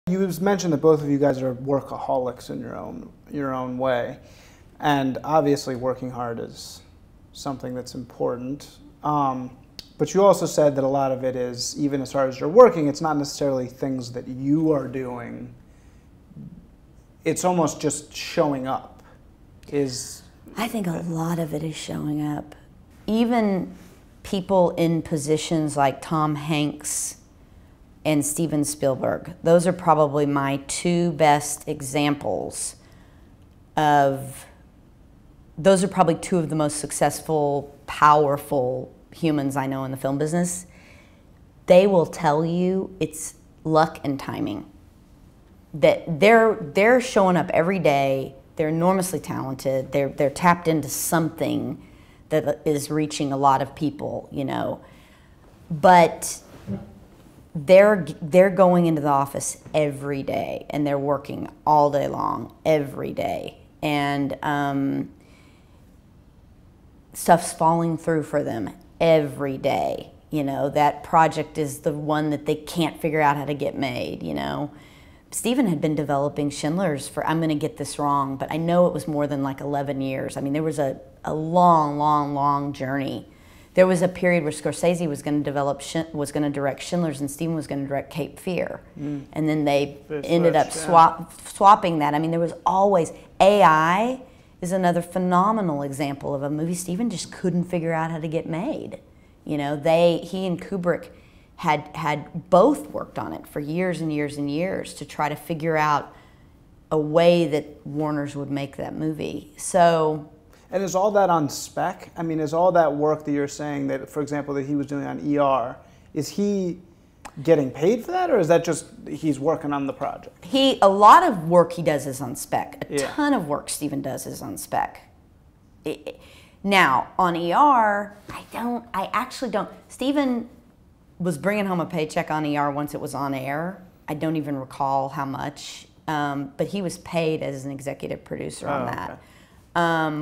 You mentioned that both of you guys are workaholics in your own way, and obviously working hard is something that's important. But you also said that a lot of it is, even as hard as you're working, it's not necessarily things that you are doing. It's almost just showing up. I think a lot of it is showing up. Even people in positions like Tom Hanks and Steven Spielberg, those are probably my two best examples of, those are probably two of the most successful, powerful humans I know in the film business. They will tell you it's luck and timing. That they're showing up every day, they're enormously talented, they're tapped into something that is reaching a lot of people, you know. But they're going into the office every day and they're working all day long, every day. And stuff's falling through for them every day. You know, that project is the one that they can't figure out how to get made, you know. Steven had been developing Schindler's for, I'm going to get this wrong, but I know it was more than like 11 years. I mean, there was a long journey. There was a period where Scorsese was going to direct Schindler's and Steven was going to direct Cape Fear. And then they ended up swapping that. I mean, there was always, AI is another phenomenal example of a movie Steven just couldn't figure out how to get made. You know, he and Kubrick had both worked on it for years and years and years to try to figure out a way that Warner's would make that movie. So, and is all that on spec? I mean, is all that work that you're saying that, for example, that he was doing on ER, is he getting paid for that, or is that just he's working on the project? A lot of work he does is on spec. A ton of work Steven does is on spec. Now, on ER, I actually don't. Steven was bringing home a paycheck on ER once it was on air. I don't even recall how much, but he was paid as an executive producer on that. Okay.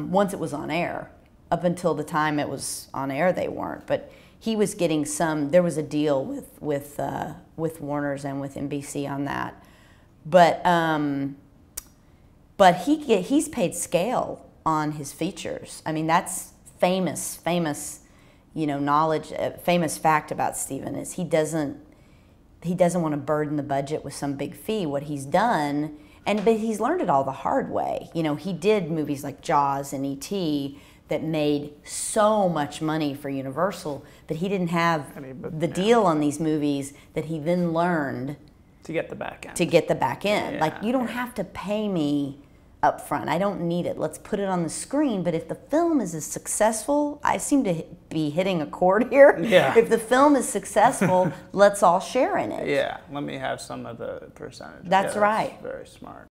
Once it was on air. Up until the time it was on air, they weren't. But he was getting some. There was a deal with Warner's and with NBC on that. But he's paid scale on his features. I mean, that's famous. You know, knowledge, famous fact about Steven is he doesn't want to burden the budget with some big fee. What he's done, but he's learned it all the hard way. You know, he did movies like Jaws and E.T. that made so much money for Universal, but he didn't have the deal on these movies that he then learned to get the back end. Yeah, like, you don't have to pay me up front. I don't need it. Let's put it on the screen. But if the film is successful, I seem to be hitting a chord here. Yeah. If the film is successful, let's all share in it. Yeah. Let me have some of the percentage. That's right. Very smart.